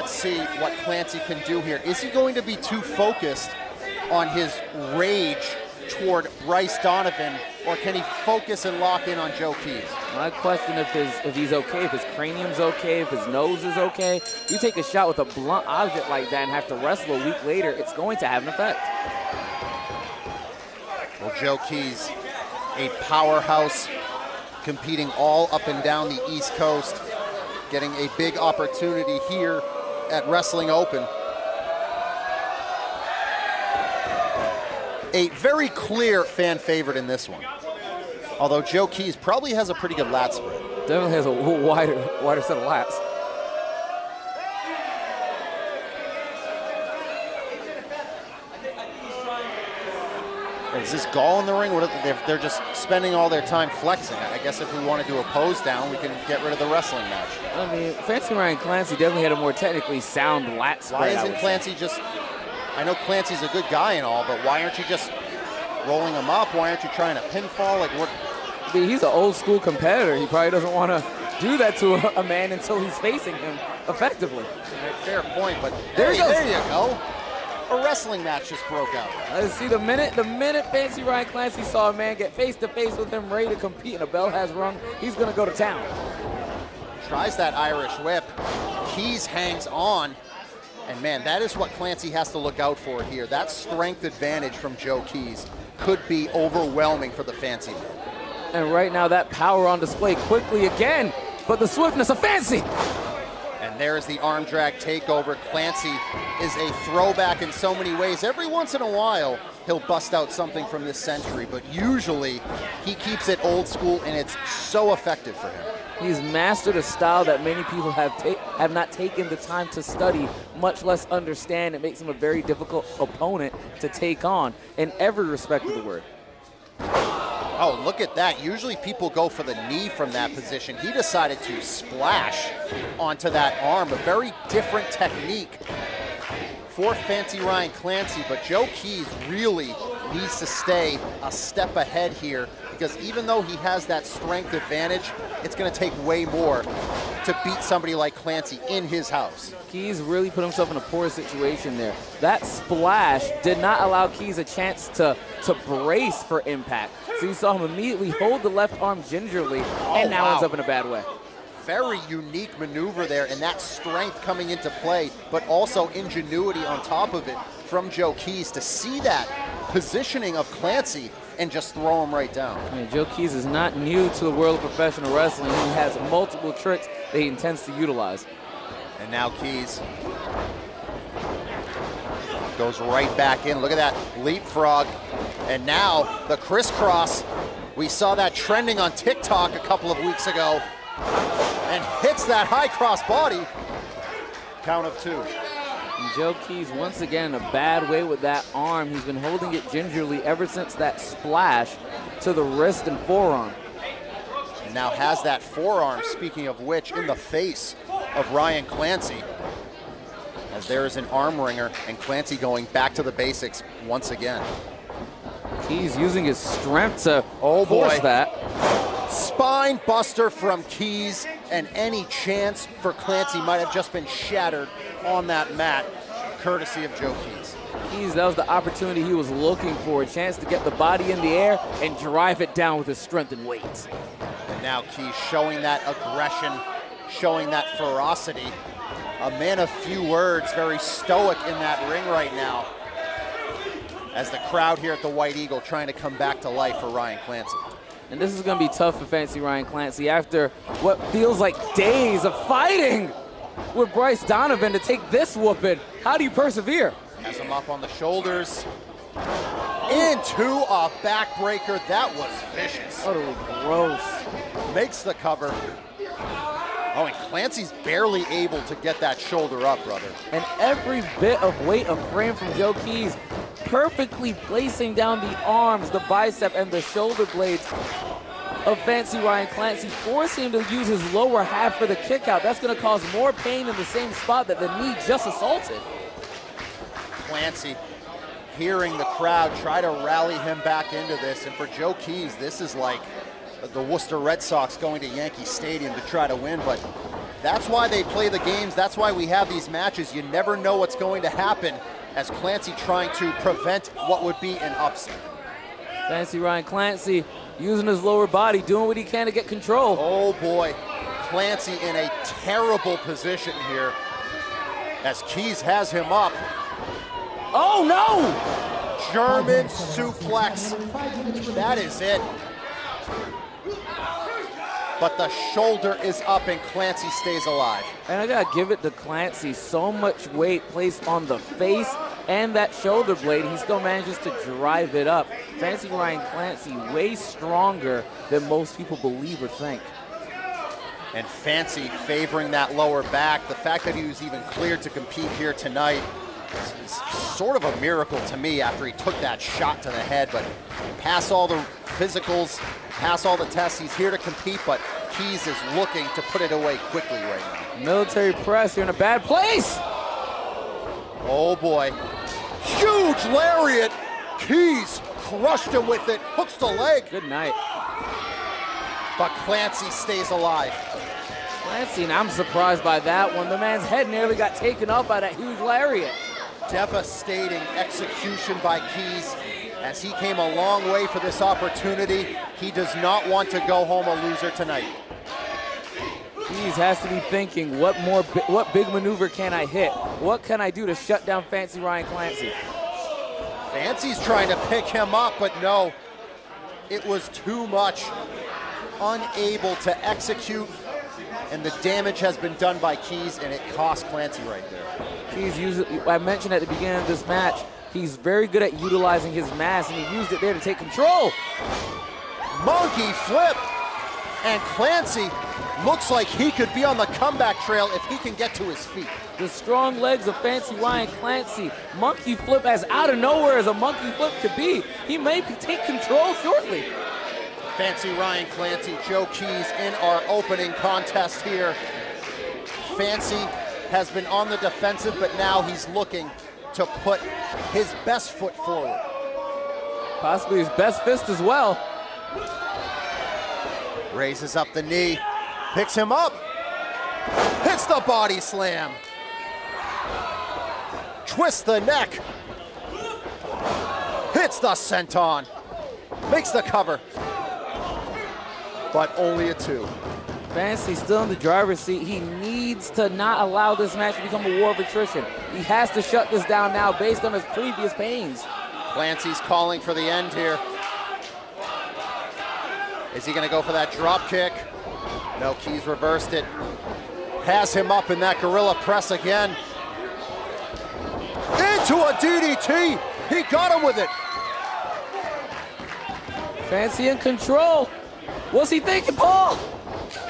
Let's see what Clancy can do here. Is he going to be too focused on his rage toward Bryce Donovan, or can he focus and lock in on Joe Keys? I question if he's okay, if his cranium's okay, if his nose is okay. You take a shot with a blunt object like that and have to wrestle a week later, it's going to have an effect. Well, Joe Keys, a powerhouse, competing all up and down the East Coast, getting a big opportunity here at Wrestling Open. A very clear fan favorite in this one. Although Joe Keys probably has a pretty good lat spread. Definitely has a wider set of lats. Is this Gall in the ring? They're just spending all their time flexing. I guess if we want to do a pose down, we can get rid of the wrestling match. I mean, Fancy Ryan Clancy definitely had a more technically sound lat spread. Why isn't Clancy just... I know Clancy's a good guy and all, but why aren't you just rolling him up? Why aren't you trying to pinfall? Like, what? I mean, he's an old school competitor. He probably doesn't want to do that to a man until he's facing him effectively. Fair point, but there you go. A wrestling match just broke out. Let's see, the minute Fancy Ryan Clancy saw a man get face to face with him, ready to compete, and a bell has rung, he's going to go to town. Tries that Irish whip. Keys hangs on. And man, that is what Clancy has to look out for here. That strength advantage from Joe Keys could be overwhelming for the Fancy man. And right now, that power on display quickly again, but the swiftness of Fancy. And there's the arm drag takeover. Clancy is a throwback in so many ways. Every once in a while, he'll bust out something from this century, but usually he keeps it old school, and it's so effective for him. He's mastered a style that many people have not taken the time to study, much less understand. It makes him a very difficult opponent to take on in every respect of the word. Oh, look at that. Usually people go for the knee from that position. He decided to splash onto that arm. A very different technique for Fancy Ryan Clancy, but Joe Keys really needs to stay a step ahead here, because even though he has that strength advantage, it's going to take way more to beat somebody like Clancy in his house. Keys really put himself in a poor situation there. That splash did not allow Keys a chance to brace for impact. So you saw him immediately hold the left arm gingerly, and now ends up in a bad way. Very unique maneuver there, and that strength coming into play, but also ingenuity on top of it from Joe Keys to see that positioning of Clancy and just throw him right down. I mean, Joe Keys is not new to the world of professional wrestling. He has multiple tricks that he intends to utilize. And now Keys goes right back in. Look at that leapfrog. And now the crisscross. We saw that trending on TikTok a couple of weeks ago. And hits that high cross body. Count of 2. And Joe Keys, once again, a bad way with that arm. He's been holding it gingerly ever since that splash to the wrist and forearm. And now has that forearm, speaking of which, in the face of Ryan Clancy. As there is an arm wringer, and Clancy going back to the basics once again. Keys using his strength to force that. Spine buster from Keys, and any chance for Clancy might have just been shattered on that mat, courtesy of Joe Keys. Keys, that was the opportunity he was looking for, a chance to get the body in the air and drive it down with his strength and weight. And now Keys showing that aggression, showing that ferocity. A man of few words, very stoic in that ring right now, as the crowd here at the White Eagle trying to come back to life for Ryan Clancy. And this is going to be tough for Fancy Ryan Clancy after what feels like days of fighting with Bryce Donovan to take this whooping. How do you persevere? Has him up on the shoulders. Into a backbreaker. That was vicious. Totally gross. Makes the cover. Oh, and Clancy's barely able to get that shoulder up, brother. And every bit of weight of frame from Joe Keys, perfectly placing down the arms, the bicep, and the shoulder blades of Fancy Ryan Clancy, forcing him to use his lower half for the kick out. That's going to cause more pain in the same spot that the knee just assaulted. Clancy hearing the crowd try to rally him back into this, and for Joe Keys, this is like the Worcester Red Sox going to Yankee Stadium to try to win, but That's why they play the games. That's why we have these matches. You never know what's going to happen, as Clancy trying to prevent what would be an upset. Fancy Ryan Clancy using his lower body, doing what he can to get control. Oh boy, Clancy in a terrible position here as Keys has him up. Oh no! German suplex. That is it. But the shoulder is up and Clancy stays alive. And I gotta give it to Clancy. So much weight placed on the face and that shoulder blade. He still manages to drive it up. Fancy Ryan Clancy way stronger than most people believe or think. And Fancy favoring that lower back. The fact that he was even cleared to compete here tonight is sort of a miracle to me after he took that shot to the head. But past all the physicals, past all the tests, he's here to compete, but Keys is looking to put it away quickly right now. Military press, you're in a bad place. Oh boy. Huge lariat. Keys crushed him with it, hooks the leg. Good night. But Clancy stays alive. Clancy, and I'm surprised by that one. The man's head nearly got taken off by that huge lariat. Devastating execution by Keys as he came a long way for this opportunity. He does not want to go home a loser tonight. Keys has to be thinking, what big maneuver can I hit? What can I do to shut down Fancy Ryan Clancy? Fancy's trying to pick him up, but no, it was too much. Unable to execute, and the damage has been done by Keys, and it cost Clancy right there. Keys I mentioned at the beginning of this match, he's very good at utilizing his mass, and he used it there to take control. Monkey flip, and Clancy looks like he could be on the comeback trail if he can get to his feet. The strong legs of Fancy Ryan Clancy. Monkey flip as out of nowhere as a monkey flip could be. He may take control shortly. Fancy Ryan Clancy, Joe Keys in our opening contest here. Fancy has been on the defensive, but now he's looking to put his best foot forward. Possibly his best fist as well. Raises up the knee, picks him up, hits the body slam. Twists the neck, hits the senton, makes the cover, but only a 2. Fancy still in the driver's seat. He needs to not allow this match to become a war of attrition. He has to shut this down now based on his previous pains. Clancy's calling for the end here. Is he gonna go for that drop kick? No, Keys reversed it. Has him up in that gorilla press again. Into a DDT, he got him with it. Fancy in control. What's he thinking, Paul?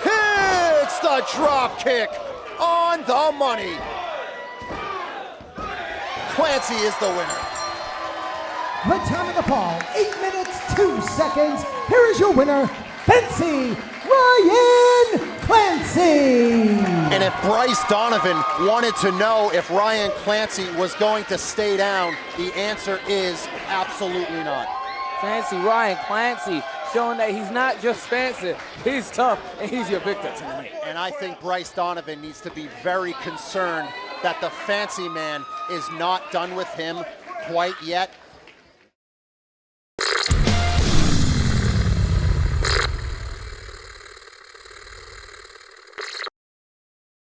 Hits the drop kick on the money. Clancy is the winner. The time of the fall, 8 minutes, 2 seconds. Here is your winner, Fancy Ryan Clancy. And if Bryce Donovan wanted to know if Ryan Clancy was going to stay down, the answer is absolutely not. Fancy Ryan Clancy showing that he's not just fancy, he's tough, and he's your victor tonight. And I think Bryce Donovan needs to be very concerned that the Fancy man is not done with him quite yet.